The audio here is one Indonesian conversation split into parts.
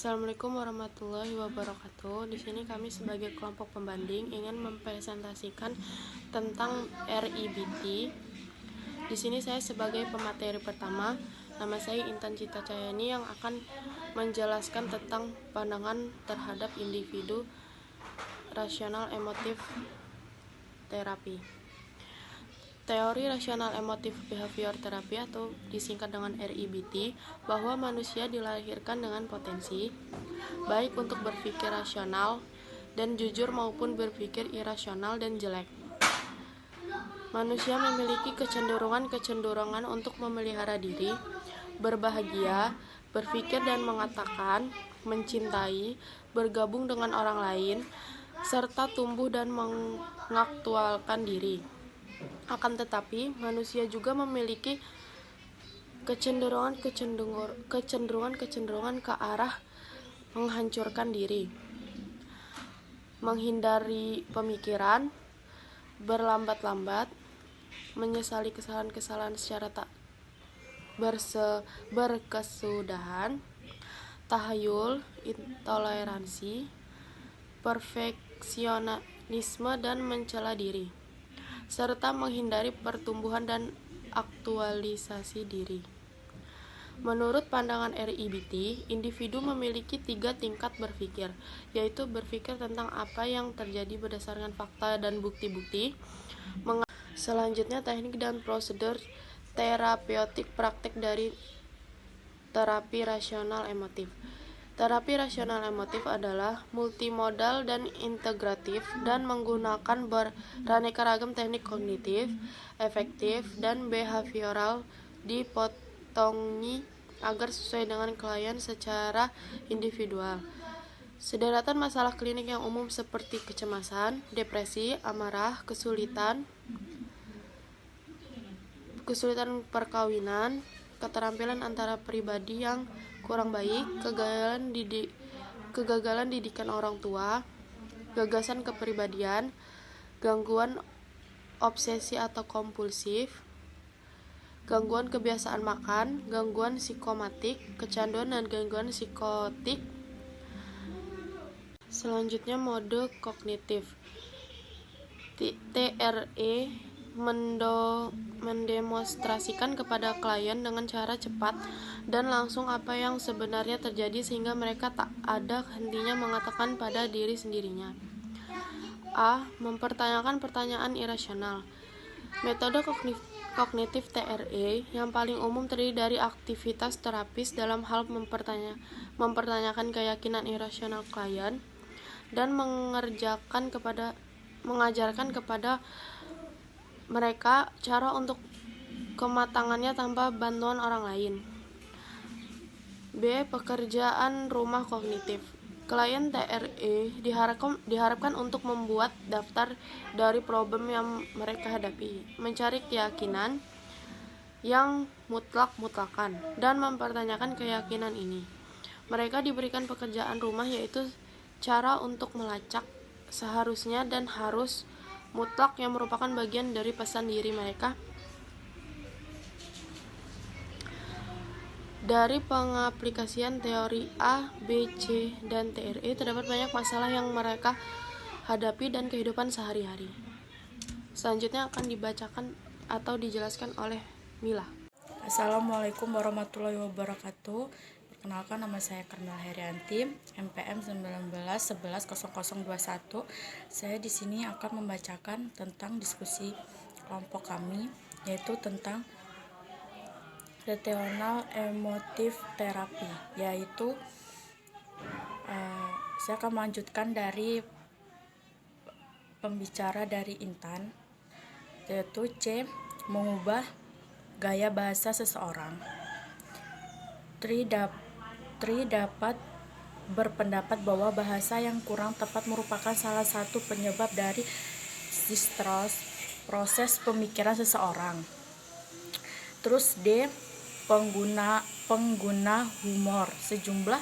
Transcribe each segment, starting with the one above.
Assalamualaikum warahmatullahi wabarakatuh. Di sini kami sebagai kelompok pembanding ingin mempresentasikan tentang RIBT. Di sini saya sebagai pemateri pertama, nama saya Intan Cita Cahyani yang akan menjelaskan tentang pandangan terhadap individu rasional emotif terapi. Teori rasional emotif behavior terapi atau disingkat dengan RIBT, bahwa manusia dilahirkan dengan potensi baik untuk berpikir rasional dan jujur maupun berpikir irasional dan jelek. Manusia memiliki kecenderungan untuk memelihara diri, berbahagia, berpikir dan mengatakan, mencintai, bergabung dengan orang lain, serta tumbuh dan mengaktualkan diri. Akan tetapi, manusia juga memiliki kecenderungan ke arah menghancurkan diri, menghindari pemikiran, berlambat-lambat, menyesali kesalahan-kesalahan secara tak berkesudahan, tahayul, intoleransi, perfeksionisme dan mencela diri, serta menghindari pertumbuhan dan aktualisasi diri. Menurut pandangan RIBT, individu memiliki 3 tingkat berpikir, yaitu berpikir tentang apa yang terjadi berdasarkan fakta dan bukti-bukti. Selanjutnya, teknik dan prosedur terapeutik praktek dari terapi rasional emotif. Terapi rasional emotif adalah multimodal dan integratif dan menggunakan beraneka ragam teknik kognitif, efektif, dan behavioral dipotongi agar sesuai dengan klien secara individual. Sederetan masalah klinik yang umum seperti kecemasan, depresi, amarah, kesulitan perkawinan, keterampilan antara pribadi yang kurang baik, kegagalan didikan orang tua, gagasan kepribadian, gangguan obsesi atau kompulsif, gangguan kebiasaan makan, gangguan psikomatik, kecanduan dan gangguan psikotik. Selanjutnya, mode kognitif. TRE mendemonstrasikan kepada klien dengan cara cepat dan langsung apa yang sebenarnya terjadi sehingga mereka tak ada hentinya mengatakan pada diri sendirinya. A. Mempertanyakan pertanyaan irasional. Metode kognitif TRE yang paling umum terdiri dari aktivitas terapis dalam hal mempertanyakan keyakinan irasional klien dan mengajarkan kepada mereka cara untuk kematangannya tanpa bantuan orang lain. B. Pekerjaan rumah kognitif. Klien TRE diharapkan untuk membuat daftar dari problem yang mereka hadapi, mencari keyakinan yang mutlakan, dan mempertanyakan keyakinan ini. Mereka diberikan pekerjaan rumah, yaitu cara untuk melacak seharusnya dan harus mutlak yang merupakan bagian dari pesan diri mereka. Dari pengaplikasian teori A, B, C, dan TRE terdapat banyak masalah yang mereka hadapi dan kehidupan sehari-hari. Selanjutnya akan dibacakan atau dijelaskan oleh Mila. Assalamualaikum warahmatullahi wabarakatuh. Perkenalkan, nama saya Karmel Herianti, MPM 19110021. Saya di sini akan membacakan tentang diskusi kelompok kami, yaitu tentang rasional emotif terapi, yaitu saya akan melanjutkan dari pembicara dari Intan, yaitu C. Mengubah gaya bahasa seseorang. Tri dapat berpendapat bahwa bahasa yang kurang tepat merupakan salah satu penyebab dari distrust proses pemikiran seseorang. Terus D. Pengguna humor. Sejumlah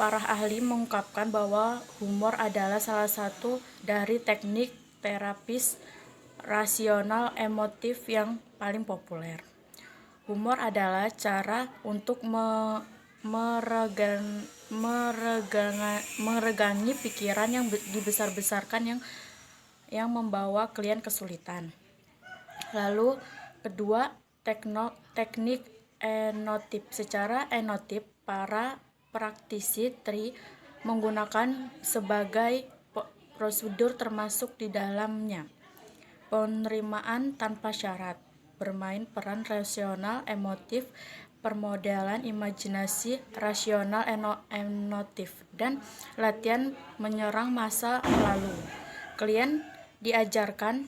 para ahli mengungkapkan bahwa humor adalah salah satu dari teknik terapis rasional emotif yang paling populer. Humor adalah cara untuk meregangi pikiran yang dibesar-besarkan yang membawa klien kesulitan. Lalu kedua, teknik enotip. Secara enotip, para praktisi TRI menggunakan sebagai prosedur termasuk di dalamnya penerimaan tanpa syarat, bermain peran rasional emotif, permodelan imajinasi rasional emotif, dan latihan menyerang masa lalu. Klien diajarkan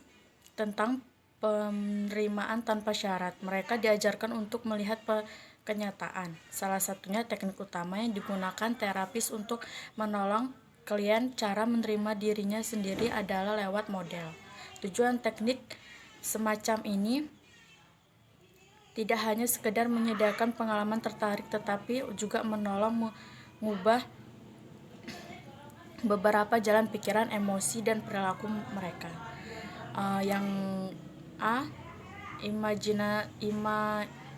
tentang penerimaan tanpa syarat. Mereka diajarkan untuk melihat kenyataan. Salah satunya teknik utama yang digunakan terapis untuk menolong klien cara menerima dirinya sendiri adalah lewat model. Tujuan teknik semacam ini tidak hanya sekedar menyediakan pengalaman tertarik, tetapi juga menolong mengubah beberapa jalan pikiran, emosi, dan perilaku mereka. Yang A,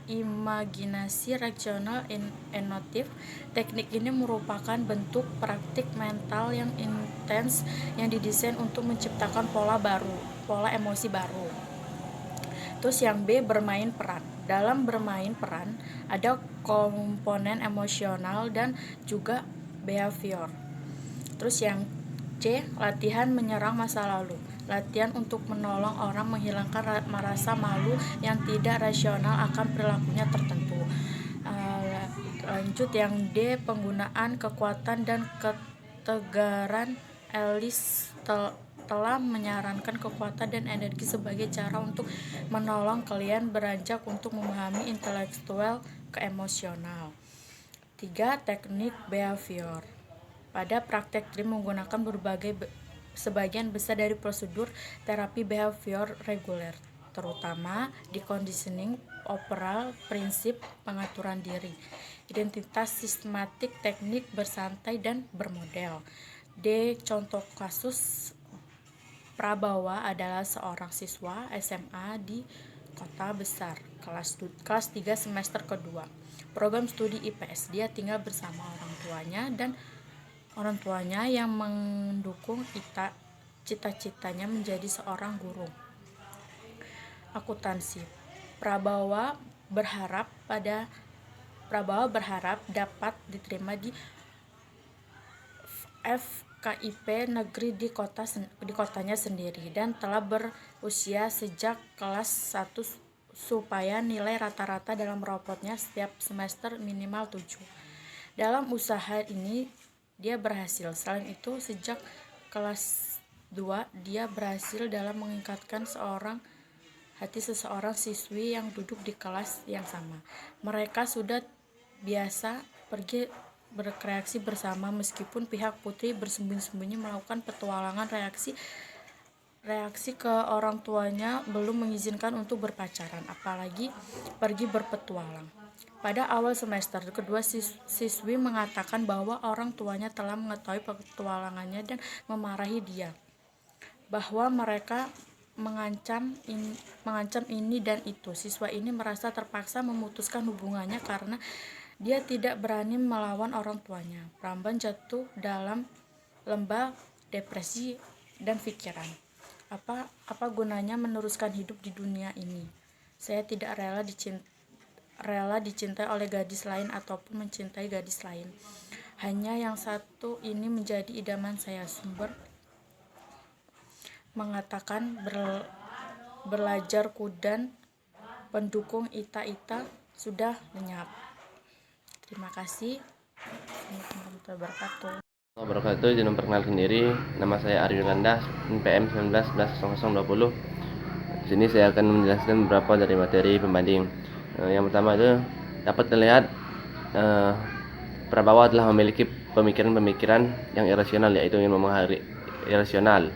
imajinasi rasional enotif. Teknik ini merupakan bentuk praktik mental yang intens yang didesain untuk menciptakan pola emosi baru. Terus yang B, bermain peran. Dalam bermain peran ada komponen emosional dan juga behavior. Terus yang C, latihan menyerang masa lalu. Latihan untuk menolong orang menghilangkan rasa malu yang tidak rasional akan perilakunya tertentu. Lanjut yang D, penggunaan kekuatan dan ketegaran. Ellis telah menyarankan kekuatan dan energi sebagai cara untuk menolong klien beranjak untuk memahami intelektual ke emosional. 3, teknik behavior. Pada praktek TRI menggunakan sebagian besar dari prosedur terapi behavior reguler, terutama di conditioning, operal, prinsip pengaturan diri, identitas sistematik, teknik bersantai, dan bermodel. D, contoh kasus. Prabawa adalah seorang siswa SMA di kota besar, kelas 3 semester kedua, program studi IPS. Dia tinggal bersama orang tuanya yang mendukung cita-citanya menjadi seorang guru akuntansi. Prabawa berharap dapat diterima di FKIP negeri di kotanya sendiri dan telah berusia sejak kelas 1 supaya nilai rata-rata dalam rapotnya setiap semester minimal 7. Dalam usaha ini dia berhasil. Selain itu, sejak kelas 2 dia berhasil dalam mengikatkan hati seseorang siswi yang duduk di kelas yang sama. Mereka sudah biasa pergi berkreasi bersama meskipun pihak putri bersembunyi-sembunyi melakukan petualangan. Reaksi ke orang tuanya belum mengizinkan untuk berpacaran, apalagi pergi berpetualang. Pada awal semester kedua, siswi mengatakan bahwa orang tuanya telah mengetahui petualangannya dan memarahi dia, bahwa mereka mengancam ini dan itu. Siswa ini merasa terpaksa memutuskan hubungannya karena dia tidak berani melawan orang tuanya. Pramban jatuh dalam lembah depresi dan pikiran. Apa gunanya meneruskan hidup di dunia ini? Saya tidak rela dicintai oleh gadis lain ataupun mencintai gadis lain. Hanya yang satu ini menjadi idaman saya. Sumber mengatakan belajar kudan pendukung Ita sudah lenyap. Terima kasih. Assalamualaikum warahmatullahi wabarakatuh. Izin memperkenalkan diri. Nama saya Aryo Yolanda, NPM 19110020. Di sini saya akan menjelaskan beberapa dari materi pembanding. Yang pertama itu dapat terlihat Prabawa telah memiliki pemikiran-pemikiran yang irasional, yaitu ingin mempengaruhi irasional.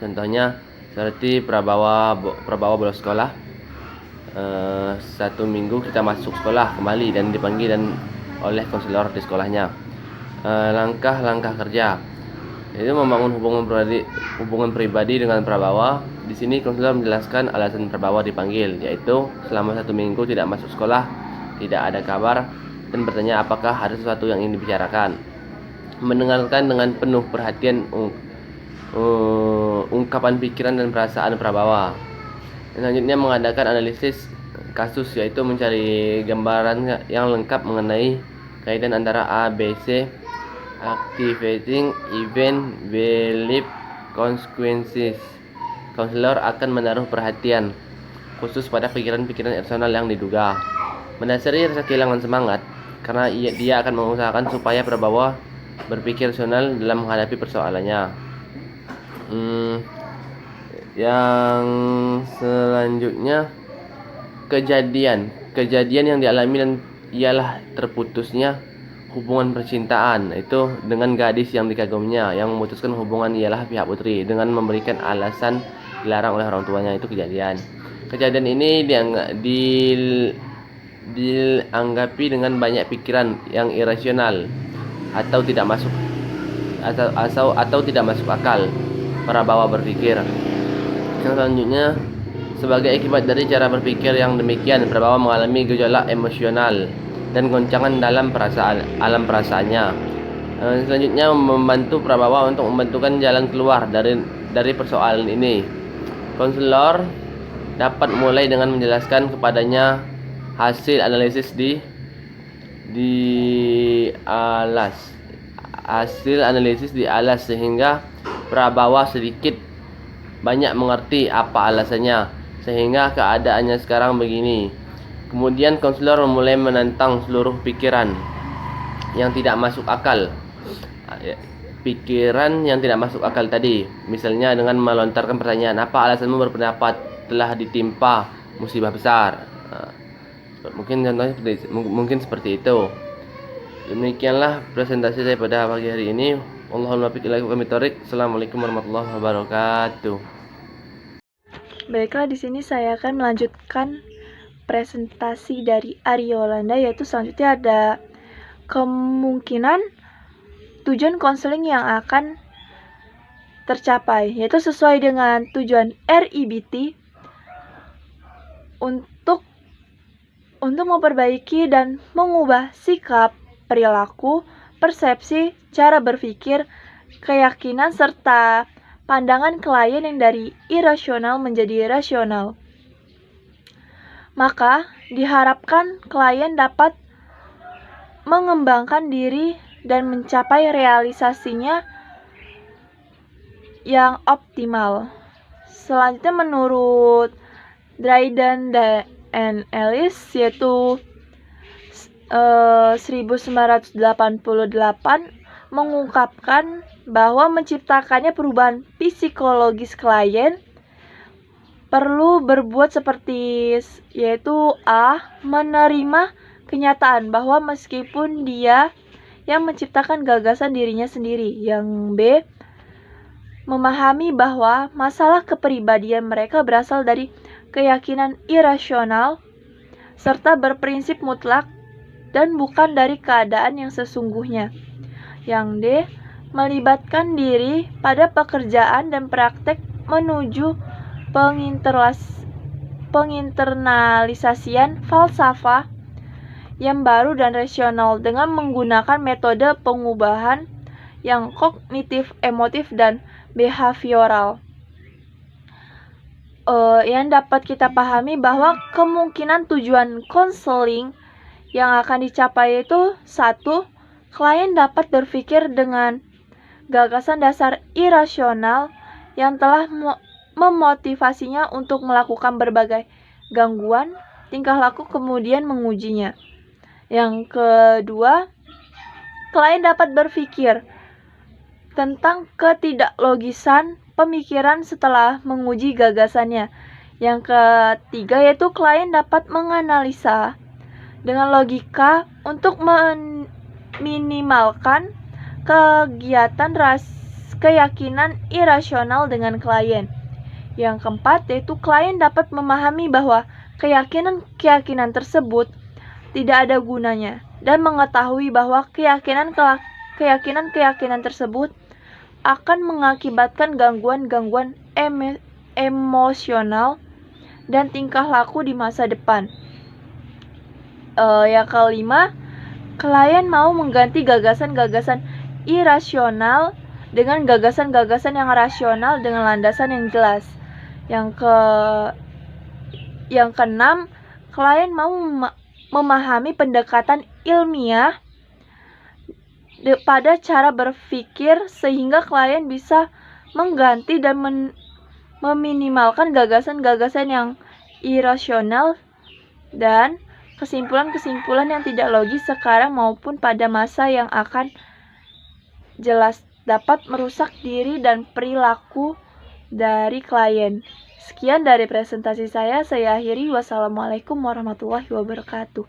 Contohnya seperti Prabawa bolos sekolah. 1 minggu kita masuk sekolah kembali dan dipanggil oleh konselor di sekolahnya. Langkah-langkah kerja itu membangun hubungan pribadi dengan Prabawa. Di sini konselor menjelaskan alasan Prabawa dipanggil, yaitu selama 1 minggu tidak masuk sekolah, tidak ada kabar, dan bertanya apakah ada sesuatu yang ingin dibicarakan. Mendengarkan dengan penuh perhatian ungkapan pikiran dan perasaan prabawa. Selanjutnya mengadakan analisis kasus, yaitu mencari gambaran yang lengkap mengenai kaitan antara A, B, C, activating event, belief, consequences. Konselor akan menaruh perhatian khusus pada pikiran-pikiran irasional yang diduga. Mendasari rasa kehilangan semangat, karena dia akan mengusahakan supaya prabawa berpikir rasional dalam menghadapi persoalannya. Yang selanjutnya, kejadian yang dialami dan ialah terputusnya hubungan percintaan itu dengan gadis yang dikaguminya. Yang memutuskan hubungan ialah pihak putri dengan memberikan alasan dilarang oleh orang tuanya. Itu kejadian ini dianggapi dengan banyak pikiran yang irasional atau tidak masuk akal para bawa berpikir. Yang selanjutnya, sebagai akibat dari cara berpikir yang demikian, prabawa mengalami gejolak emosional dan goncangan dalam alam perasaannya. Selanjutnya, membantu prabawa untuk membentukkan jalan keluar dari persoalan ini. Konselor dapat mulai dengan menjelaskan kepadanya hasil analisis di alas sehingga prabawa sedikit banyak mengerti apa alasannya, sehingga keadaannya sekarang begini. Kemudian konselor mulai menantang seluruh pikiran yang tidak masuk akal. Pikiran yang tidak masuk akal tadi, misalnya dengan melontarkan pertanyaan, apa alasanmu berpendapat telah ditimpa musibah besar? Mungkin contohnya seperti itu. Demikianlah presentasi saya pada pagi hari ini. Allahumma muwaffiq ila aqwamit thoriq. Assalamualaikum warahmatullahi wabarakatuh. Baiklah, di sini saya akan melanjutkan presentasi dari Aryo Yolanda, yaitu selanjutnya ada kemungkinan tujuan konseling yang akan tercapai, yaitu sesuai dengan tujuan RIBT untuk memperbaiki dan mengubah sikap, perilaku, persepsi, cara berpikir, keyakinan, serta pandangan klien yang dari irasional menjadi rasional. Maka, diharapkan klien dapat mengembangkan diri dan mencapai realisasinya yang optimal. Selanjutnya, menurut Dryden dan Ellis, yaitu 1988, mengungkapkan bahwa menciptakannya perubahan psikologis klien perlu berbuat seperti, yaitu A. Menerima kenyataan bahwa meskipun dia yang menciptakan gagasan dirinya sendiri. Yang B. Memahami bahwa masalah kepribadian mereka berasal dari keyakinan irasional serta berprinsip mutlak dan bukan dari keadaan yang sesungguhnya. Yang D. Melibatkan diri pada pekerjaan dan praktek menuju penginternalisasian falsafah yang baru dan rasional dengan menggunakan metode pengubahan yang kognitif, emotif, dan behavioral. Yang dapat kita pahami bahwa kemungkinan tujuan konseling yang akan dicapai itu 1. Klien dapat berpikir dengan gagasan dasar irasional yang telah memotivasinya untuk melakukan berbagai gangguan tingkah laku kemudian mengujinya. Yang kedua, klien dapat berpikir tentang ketidaklogisan pemikiran setelah menguji gagasannya. Yang ketiga, yaitu klien dapat menganalisa dengan logika untuk meminimalkan kegiatan keyakinan irasional dengan klien. Yang keempat, yaitu klien dapat memahami bahwa keyakinan tersebut tidak ada gunanya dan mengetahui bahwa keyakinan tersebut akan mengakibatkan gangguan-gangguan emosional dan tingkah laku di masa depan. Yang kelima, Klien mau mengganti gagasan-gagasan irasional dengan gagasan-gagasan yang rasional dengan landasan yang jelas. Yang keenam, klien mau memahami pendekatan ilmiah pada cara berpikir sehingga klien bisa mengganti dan meminimalkan gagasan-gagasan yang irasional dan kesimpulan-kesimpulan yang tidak logis sekarang maupun pada masa yang akan jelas dapat merusak diri dan perilaku dari klien. Sekian dari presentasi saya akhiri. Wassalamualaikum warahmatullahi wabarakatuh.